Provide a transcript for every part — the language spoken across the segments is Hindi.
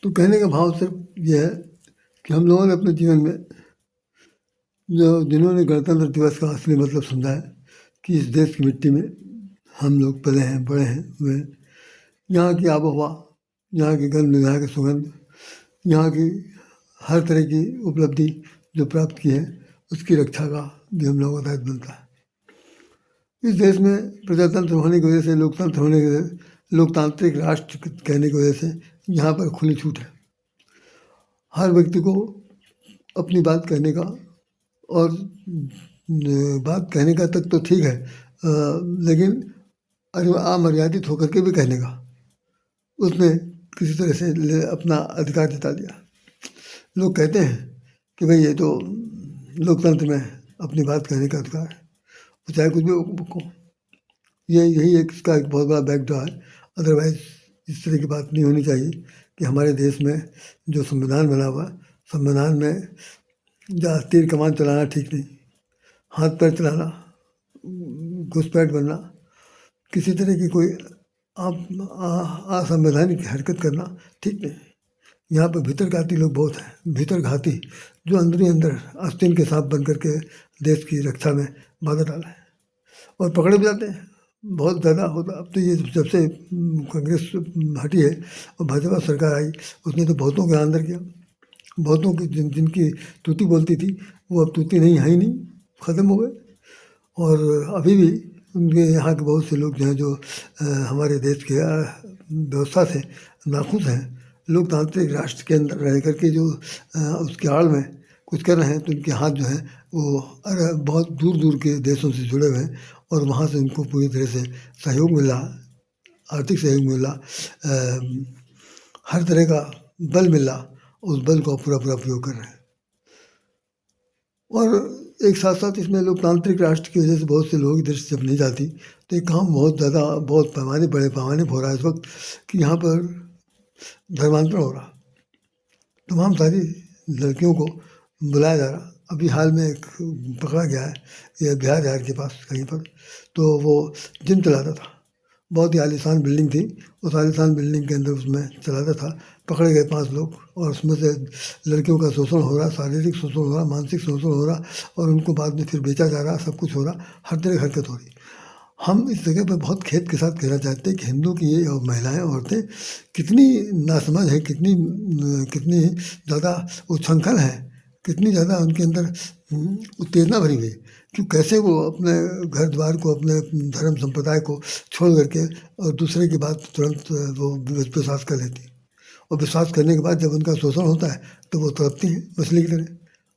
तो कहने का भाव सिर्फ ये है कि हम लोगों ने अपने जीवन में जिन्होंने गणतंत्र दिवस का असली मतलब समझा है कि इस देश की मिट्टी में हम लोग पले हैं, बड़े हैं, हुए हैं। यहाँ की आबो हवा, यहाँ की गंध, यहाँ की सुगंध, यहाँ की हर तरह की उपलब्धि जो प्राप्त की है, उसकी रक्षा का भी हम लोगों का दायित्व बनता है। इस देश में प्रजातंत्र होने की वजह से, लोकतंत्र होने की वजह से, लोकतांत्रिक राष्ट्र कहने की वजह से यहाँ पर खुली छूट है। हर व्यक्ति को अपनी बात कहने का, और बात कहने का तक तो ठीक है, लेकिन अमर्यादित होकर के भी कहने का, उसमें किसी तरह से अपना अधिकार जता दिया। लोग कहते हैं कि भाई ये तो लोकतंत्र में अपनी बात कहने का अधिकार है, वो चाहे कुछ भी हो। यही एक इसका एक बहुत बड़ा बैकड्रॉ है। अदरवाइज इस तरह की बात नहीं होनी चाहिए कि हमारे देश में जो संविधान बना हुआ, संविधान में जहाँ तीर कमान चलाना ठीक नहीं, हाथ पैर चलाना, घुसपैठ बनना, किसी तरह की कोई असंवैधानिक हरकत करना ठीक नहीं। यहाँ पर भीतर घाती लोग बहुत हैं, भीतर घाती, जो अंदर आस्तीन के सांप बन करके देश की रक्षा में बाधा डाला है और पकड़े भी जाते हैं बहुत ज़्यादा होता। अब तो ये जब से कांग्रेस हटी है और भाजपा सरकार आई, उसने तो बहुतों के अंदर किया। बहुतों की जिनकी तूती बोलती थी वो अब तूती नहीं है ही नहीं, ख़त्म हो गए। और अभी भी उनके यहाँ के बहुत से लोग जो हैं, जो हमारे देश के व्यवस्था से नाखुश हैं, लोकतांत्रिक राष्ट्र के अंदर रह करके जो उसके आड़ में कुछ कर रहे हैं, तो उनके हाथ जो हैं वो बहुत दूर दूर के देशों से जुड़े हुए हैं और वहाँ से उनको पूरी तरह से सहयोग मिल रहा, आर्थिक सहयोग मिल रहा, हर तरह का बल मिल रहा, उस बल का पूरा उपयोग कर रहे हैं। और एक साथ साथ इसमें लोकतांत्रिक राष्ट्र की वजह से बहुत से लोगों की दृष्टि जब नहीं जाती, तो ये काम बहुत ज़्यादा, बहुत बड़े पैमाने पर हो रहा है इस वक्त कि यहाँ पर धर्मांतरण हो रहा। तमाम सारी लड़कियों को बुलाया जा रहा। अभी हाल में एक पकड़ा गया है, ये बिहार के पास कहीं पर, तो वो जिम चलाता था, बहुत ही आलीशान बिल्डिंग थी, उस आलीशान बिल्डिंग के अंदर उसमें चलाता था। पकड़े गए 5 लोग और उसमें से लड़कियों का शोषण हो रहा, शारीरिक शोषण हो रहा, मानसिक शोषण हो रहा, और उनको बाद में फिर बेचा जा रहा, सब कुछ हो रहा, हर तरह की हरकत हो रही। हम इस जगह पर बहुत खेद के साथ कहना चाहते हैं कि हिंदू की ये महिलाएं, औरतें कितनी नासमझ हैं, कितनी ज़्यादा उच्छृंखल हैं, कितनी ज़्यादा उनके अंदर उत्तेजना भरी हुई, कि कैसे वो अपने घर द्वार को, अपने धर्म संप्रदाय को छोड़ करके और दूसरे की बात तुरंत वो विश्वास कर लेती। और विश्वास करने के बाद जब उनका शोषण होता है तो वो तड़पती हैं मछली की तरह।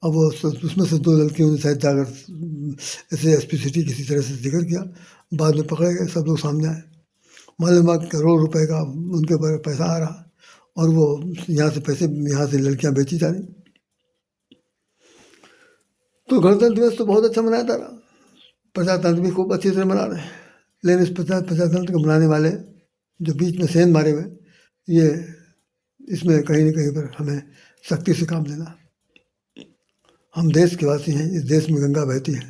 अब वो उसमें से 2 लड़कियों ने शायद जाकर ऐसे एसपी सिटी किसी तरह से जिक्र किया, बाद में पकड़े गए, सब लोग सामने आए। मालूम करोड़ रुपए का उनके ऊपर पैसा आ रहा और वो यहाँ से लड़कियाँ बेची जा रही। तो गणतंत्र दिवस तो बहुत अच्छा मनाया जा रहा, प्रजातंत्र भी खूब अच्छी तरह मना रहे हैं, लेकिन इस प्रजातंत्र को मनाने वाले जो बीच में सेंध मारे हुए, ये इसमें कहीं न कहीं पर हमें सख्ती से काम लेना। हम देश के वासी हैं, इस देश में गंगा बहती है,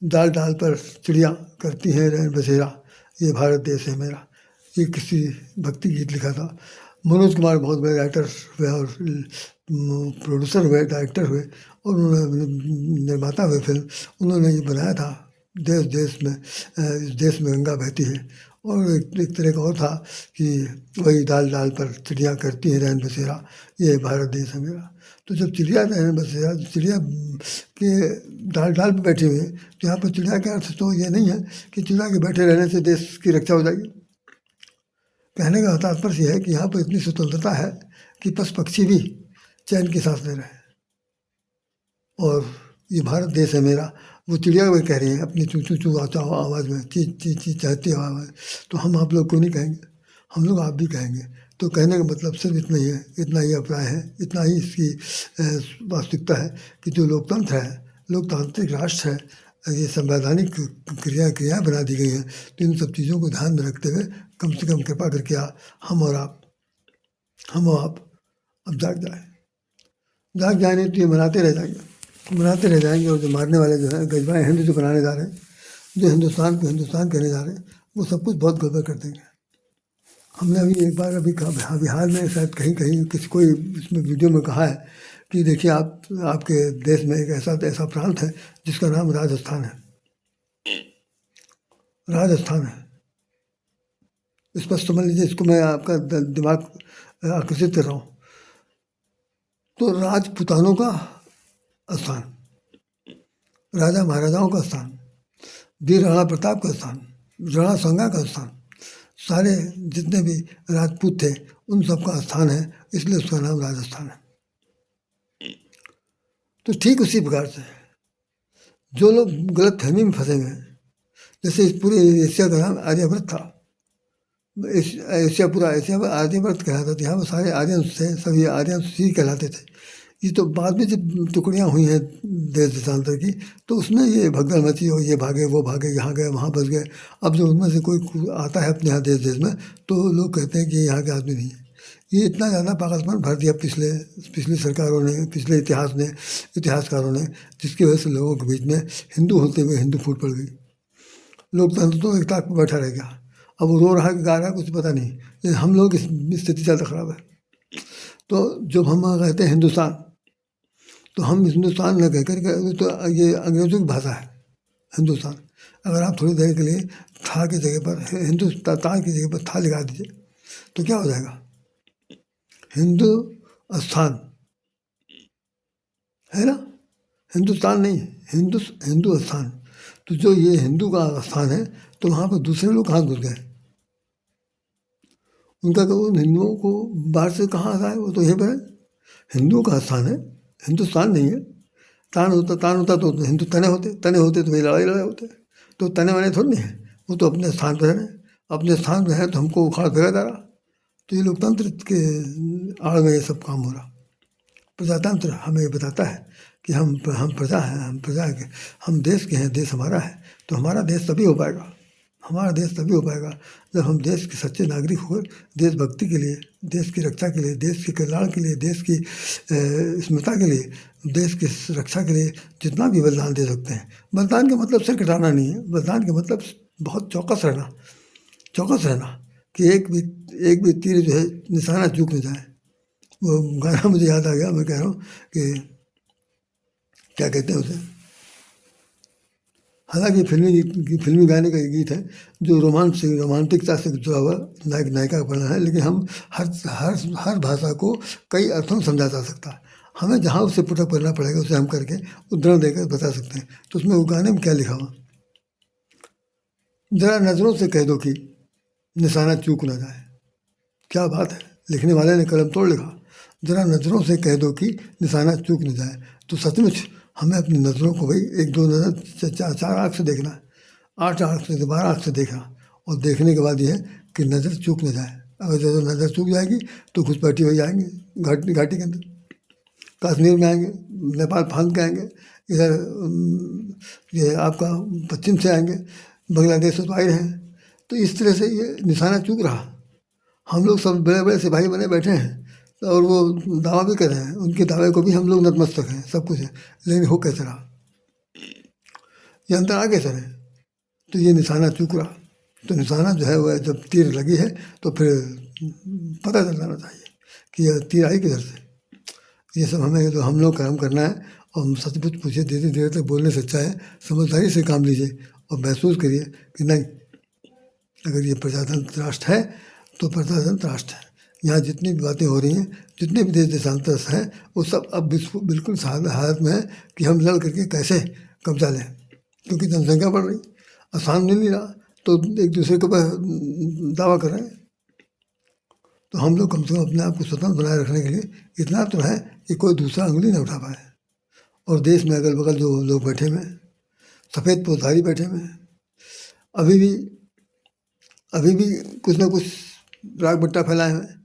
डाल डाल पर चिड़िया करती हैं रैन बसेरा, ये भारत देश है मेरा। ये किसी भक्ति गीत लिखा था। मनोज कुमार बहुत बड़े राइटर हुए और प्रोड्यूसर हुए, डायरेक्टर हुए, और उन्होंने निर्माता हुए फिल्म। उन्होंने ये बनाया था, देश में इस देश में गंगा बहती है। और एक तरह का और था कि वही डाल डाल पर चिड़िया करती है रैन बसेरा, ये भारत देश है मेरा। तो जब चिड़िया रैन बसेरा, चिड़िया के डाल डाल पर बैठी हुई है, तो यहाँ पर चिड़िया का अर्थ तो ये नहीं है कि चिड़िया के बैठे रहने से देश की रक्षा हो जाएगी। कहने का तात्पर्य यह है कि यहाँ पर इतनी स्वतंत्रता है कि पशु पक्षी भी चैन की सांस ले रहे हैं। और ये भारत देश है मेरा, वो चिड़िया भी कह रही है अपनी चू चू चू आवाज़ में, ची ची ची चहती आवाज़। तो हम आप लोग को नहीं कहेंगे, हम लोग आप भी कहेंगे। तो कहने का मतलब सिर्फ इतना ही है, इतना ही अभिप्राय है, इतना ही इसकी वास्तविकता है कि जो लोकतंत्र है, लोकतांत्रिक राष्ट्र है, ये संवैधानिक क्रिया बना दी गई हैं। तो इन सब चीज़ों को ध्यान में रखते हुए कम से कम कृपा करके हम और आप अब जाग जाए नहीं तो ये मनाते रह जाएंगे। और जो मारने वाले जो हैं, गजबाएँ हिंद जो बनाने जा रहे हैं, जो हिंदुस्तान को हिंदुस्तान कहने जा रहे हैं, वो सब कुछ बहुत गड़बड़ कर देंगे। हमने अभी एक बार अभी कहा बिहार में शायद कहीं कहीं किसी कोई इसमें वीडियो में कहा है कि देखिए आप आपके देश में एक ऐसा ऐसा प्रांत है जिसका नाम राजस्थान है। राजस्थान है, स्पष्ट समझ लीजिए इसको, मैं आपका दिमाग आकर्षित कर रहा हूँ। तो राजपुतानों का स्थान, राजा महाराजाओं का स्थान, वीर राणा प्रताप का स्थान, रणा संगा का स्थान, सारे जितने भी राजपूत थे उन सब का स्थान है, इसलिए उसका नाम राजस्थान है। तो ठीक उसी प्रकार से जो लोग गलत फहमी में फंसे हुए हैं, जैसे इस पूरे एशिया का नाम आर्यभट्ट था, एशिया पूरा एशिया में आर्यभट्ट कहलाता था। यहाँ पर सारे आर्यंस थे, सभी आर्यंस ही कहलाते थे। ये तो बाद में जब टुकड़ियाँ हुई हैं देश देशांतर की, तो उसमें ये भगदड़ मची और ये भागे वो भागे, यहाँ गए वहाँ बस गए। अब जो उनमें से कोई आता है अपने यहाँ देश देश में, तो लोग कहते हैं कि ये यहाँ के आदमी नहीं है। ये इतना ज़्यादा पागलपन भर दिया पिछली सरकारों ने, पिछले इतिहासकारों ने, जिसकी वजह से लोगों के बीच में हिंदू होते हुए हिंदू फूट पड़ गई। लोकतंत्र तो एक ताक पर बैठा रह गया। अब वो रो रहा है कि गा रहा है कुछ पता नहीं, लेकिन हम लोग की स्थिति ज़्यादा ख़राब है। तो जब हम कहते हैं हिंदुस्तान, तो हम हिंदुस्तान न कह करके, तो ये अंग्रेज़ों की भाषा है हिंदुस्तान। अगर आप थोड़ी देर के लिए था की जगह पर हिंदुस्तान की जगह पर था लगा दीजिए तो क्या हो जाएगा? हिंदू स्थान है ना, हिंदुस्तान नहीं, हिंदू स्थान। तो जो ये हिंदू का स्थान है, तो वहाँ पर दूसरे लोग कहाँ घुस गए? उनका तो उन हिंदुओं को बाहर से कहाँ आया है? वो तो यहीं पर है, हिंदुओं का स्थान है, हिंदुस्तान नहीं है। तान होता तो हिंदू तने होते तो वही लड़ाई होते। तो तने वने थोड़ी नहीं है, वो तो अपने स्थान पर है, अपने स्थान पर है, तो हमको उखाड़ फेंका जा रहा। तो ये लोकतंत्र के आड़ में ये सब काम हो रहा। प्रजातंत्र हमें ये बताता है कि हम प्रजा हैं, हम देश के हैं, देश हमारा है। तो हमारा देश तभी हो पाएगा, हमारा देश तभी हो पाएगा जब हम देश के सच्चे नागरिक होकर देशभक्ति के लिए, देश की रक्षा के लिए, देश के कल्याण के लिए, देश की स्मृति के लिए, देश की रक्षा के लिए जितना भी बलिदान दे सकते हैं। बलिदान का मतलब सिर कटाना नहीं है, बलिदान का मतलब बहुत चौकस रहना कि एक भी तीर जो है निशाना चूक न जाए। वो गाना मुझे याद आ गया, मैं कह रहा हूँ कि क्या कहते हैं उसे, हालांकि फिल्मी गाने का गीत है जो रोमांटिकता से जुड़ा हुआ नायक नायिका का वर्णन है, लेकिन हम हर भाषा को कई अर्थों में समझा जा सकता है। हमें जहाँ उसे पुटक करना पड़ेगा उसे हम करके उदाहरण देकर बता सकते हैं। तो उसमें वो गाने में क्या लिखा हुआ, जरा नज़रों से कह दो कि निशाना चूक ना जाए। क्या बात है, लिखने वाले ने कलम तोड़ लिखा। जरा नज़रों से कह दो कि निशाना चूक न जाए। तो सचमुच हमें अपनी नज़रों को भाई 1-2 नज़र, 4 आँख से देखना, 8 आँख से, 12 आँख से देखना, और देखने के बाद ये है कि नज़र चूक न जाए। अगर जो नज़र चूक जाएगी तो घुसपैठी हो जाएंगे घाटी के अंदर, कश्मीर में आएंगे, नेपाल फांद के आएंगे, इधर ये आपका पश्चिम से आएंगे, बांग्लादेश से तो आए हैं। तो इस तरह से ये निशाना चूक रहा। हम लोग सब बड़े बड़े सिपाही बने बैठे हैं और वो दावा भी कर रहे हैं, उनके दावे को भी हम लोग नतमस्तक हैं, सब कुछ है, लेकिन हो कैसे रहा, ये अंतर आ कैसे रहे? तो ये निशाना चूक रहा। तो निशाना जो है वह जब तीर लगी है तो फिर पता चल जाना चाहिए कि यह तीर आई किधर से। ये सब हमें तो हम लोग काम करना है, और हम सचमुच पूछिए, धीरे धीरे तक बोलने से अच्छा है समझदारी से काम लीजिए और महसूस करिए कि नहीं, अगर ये प्रजातंत्र राष्ट्र है तो प्रजातंत्र राष्ट्र है। यहाँ जितनी भी बातें हो रही हैं, जितने भी देश देशांतर हैं, वो सब अब बिल्कुल हालत में है कि हम लड़ करके कैसे कब्जा लें, क्योंकि जनसंख्या बढ़ रही, आसान मिल नहीं रहा, तो एक दूसरे के ऊपर दावा कर रहे हैं। तो हम लोग कम से कम अपने आप को स्वतंत्र बनाए रखने के लिए इतना तो है कि कोई दूसरा उंगली न उठा पाए। और देश में अगल बगल जो लोग बैठे हुए हैं, सफ़ेद पोतधारी बैठे हुए हैं, अभी भी कुछ ना कुछ राग बट्टा फैलाए हुए हैं,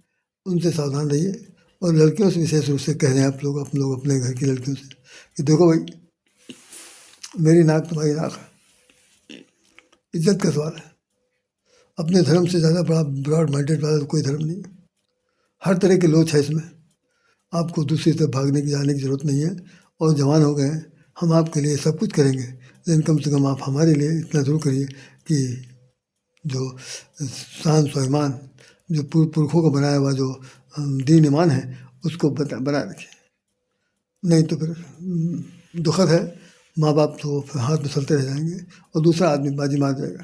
उनसे सावधान रहिए। और लड़कियों से विशेष रूप से कह रहे हैं आप लोग अपने घर की लड़कियों से कि देखो भाई, मेरी नाक तुम्हारी नाक है, इज्जत का सवाल है। अपने धर्म से ज़्यादा बड़ा ब्रॉड माइंडेड वाला कोई धर्म नहीं है। हर तरह के लोच है इसमें, आपको दूसरी तरफ भागने की जाने की ज़रूरत नहीं है। और जवान हो गए हैं, हम आपके लिए सब कुछ करेंगे, लेकिन कम से कम आप हमारे लिए इतना ज़रूर करिए कि जो शान स्वाभिमान जो पुरखों का बनाया हुआ जो दीन ईमान है उसको बनाए रखें। नहीं तो फिर दुखद है, माँ बाप तो फिर हाथ में चलते रह जाएंगे और दूसरा आदमी बाजी मार जाएगा।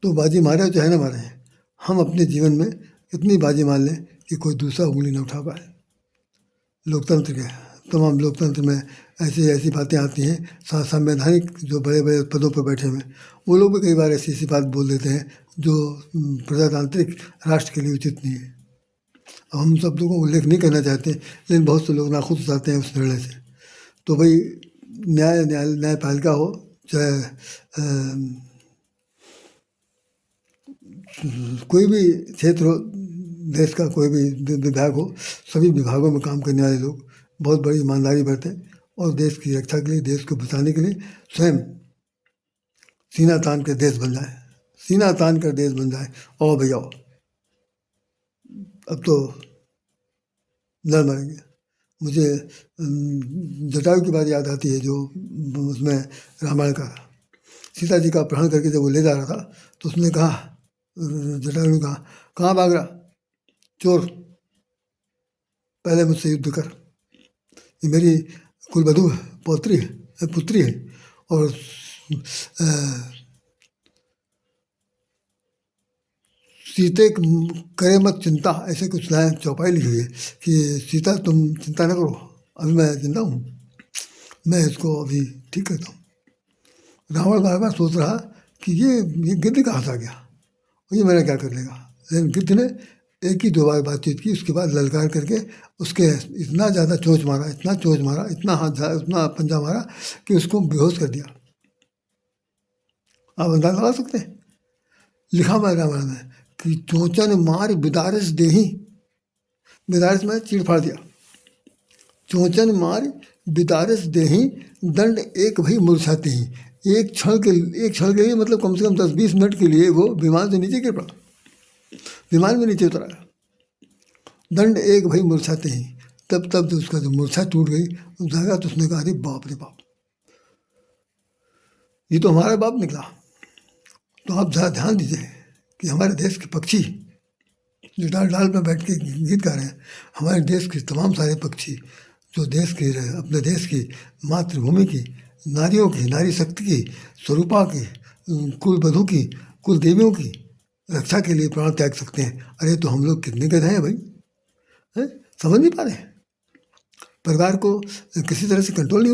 तो बाजी मारे चाहे ना मारे, हम अपने जीवन में इतनी बाजी मार लें कि कोई दूसरा उंगली न उठा पाए। लोकतंत्र के तमाम लोकतंत्र में ऐसी ऐसी बातें आती हैं, संवैधानिक जो बड़े बड़े पदों पर बैठे हुए वो लोग भी कई बार ऐसी ऐसी बात बोल देते हैं जो प्रजातांत्रिक राष्ट्र के लिए उचित नहीं है। अब हम सब लोगों को उल्लेख नहीं करना चाहते, लेकिन बहुत से लोग नाखुश हो जाते हैं उस निर्णय से। तो भाई न्यायपालिका हो चाहे कोई भी क्षेत्र हो, देश का कोई भी विभाग हो, सभी विभागों में काम करने वाले लोग बहुत बड़ी ईमानदारी बरतें और देश की रक्षा के लिए, देश को बचाने के लिए स्वयं सीना तान कर देश बन जाए, सीना तान कर देश बन जाए। और भैया अब तो लड़ मरेंगे। मुझे जटायु की बात याद आती है जो उसमें रामायण का सीता जी का अपहरण करके जब वो ले जा रहा था तो उसने कहा, जटायु ने कहा, कहाँ भाग रहा चोर, पहले मुझसे युद्ध कर, ये मेरी कुलवधू पुत्री है और सीते करे मत चिंता, ऐसे कुछ लाइन चौपाई लिखी हुई है कि सीता तुम चिंता न करो, अभी मैं जिंदा हूँ, मैं इसको अभी ठीक करता हूँ। रावण बार बार सोच रहा कि ये गिद्ध कहाँ से आ गया और ये मेरा क्या कर लेगा, लेकिन गिद्ध ने एक ही दो बार बातचीत की, उसके बाद ललकार करके उसके इतना ज़्यादा चोंच मारा, इतना हाथ इतना पंजा मारा कि उसको बेहोश कर दिया। आप अंदाजा लगा सकते हैं, लिखा हुआ रामायण में कि चोंचन मार बिदारस देही, बिदारस में चीड़ फाड़ दिया, चोंचन मार बिदारस देही दंड एक भई मूर्छाते ही। एक क्षण के लिए मतलब कम से कम 10-20 मिनट के लिए वो विमान से नीचे गिर पड़ा, विमान में नीचे उतरा, दंड एक भई मूर्छाते ही। तब तो उसका जो मूर्छा टूट गई जाएगा तो उसने कहा, अरे बाप रे बाप, ये तो हमारा बाप निकला। तो आप ज़रा ध्यान दीजिए कि हमारे देश के पक्षी जो डाल में बैठ के गीत गा रहे हैं, हमारे देश के तमाम सारे पक्षी जो देश के अपने देश की मातृभूमि की नारियों की, नारी शक्ति की, स्वरूपा की, कुल वधू की, कुल देवियों की रक्षा के लिए प्राण त्याग सकते हैं। अरे तो हम लोग कितने गधे हैं भाई, हैं? समझ नहीं पा रहे, परिवार को किसी तरह से कंट्रोल नहीं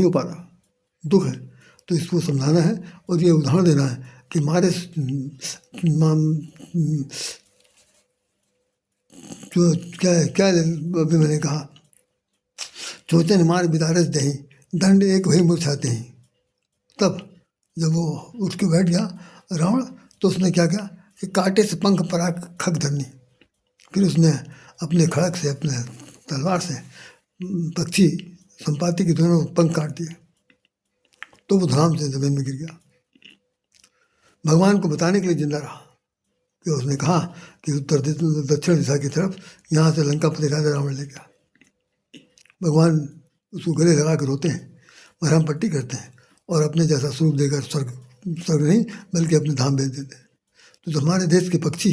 हो पा रहा, दुख है। तो इसको समझाना है और ये उदाहरण देना है कि हमारे जो क्या अभी मैंने कहा, चोचन मार बिदारस दही दंड एक वही मूर्छाते हैं। तब जब वो उठ के बैठ गया रावण, तो उसने क्या किया कि कांटे से पंख पर खग धरनी, फिर उसने अपने खड़क से, अपने तलवार से पक्षी संपाति के दोनों पंख काट दिए, तो वो धड़ाम से जमीन में गिर गया। भगवान को बताने के लिए जिंदा रहा कि उसने कहा कि उत्तर दक्षिण दिशा की तरफ यहाँ से लंका पति राजा रावण ले गया। भगवान उसको गले लगा कर रोते हैं, मरहम पट्टी करते हैं और अपने जैसा स्वरूप देकर स्वर्ग नहीं बल्कि अपने धाम भेज देते हैं। तो जो हमारे देश के पक्षी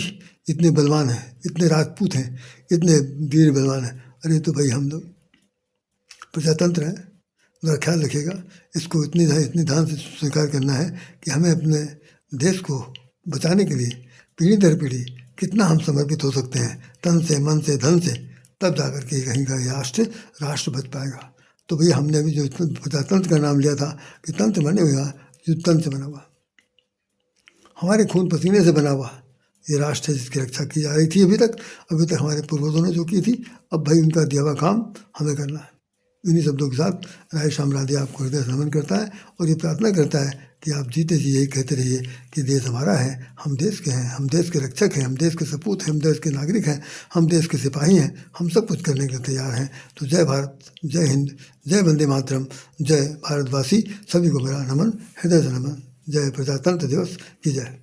इतने बलवान हैं, इतने राजपूत हैं, इतने वीर बलवान हैं, अरे तो भाई हम लोग प्रजातंत्र हैं, ज़रा ख्याल रखिएगा। इसको इतनी ध्यान से स्वीकार करना है कि हमें अपने देश को बचाने के लिए पीढ़ी दर पीढ़ी कितना हम समर्पित हो सकते हैं, तन से, मन से, धन से, तब जाकर के कहीं का राष्ट्र बच पाएगा। तो भैया हमने अभी जो प्रजातंत्र का नाम लिया था कि तंत्र बने हुआ, जो तंत्र से बना हुआ, हमारे खून पसीने से बना हुआ ये राष्ट्र है जिसकी रक्षा की जा रही थी अभी तक हमारे पूर्वजों ने जो की थी। अब भाई उनका दिया हुआ काम हमें करना है। इन्हीं शब्दों के साथ राय श्याम राधे आपको हृदय से नमन करता है और ये प्रार्थना करता है कि आप जीते जी यही कहते रहिए कि देश हमारा है, हम देश के हैं, हम देश के रक्षक हैं, हम देश के सपूत हैं, हम देश के नागरिक हैं, हम देश के सिपाही हैं, हम सब कुछ करने के लिए तैयार हैं। तो जय भारत, जय हिंद, जय वंदे मातरम, जय भारतवासी, सभी को मेरा नमन, हृदय से नमन। जय प्रजातंत्र दिवस की जय।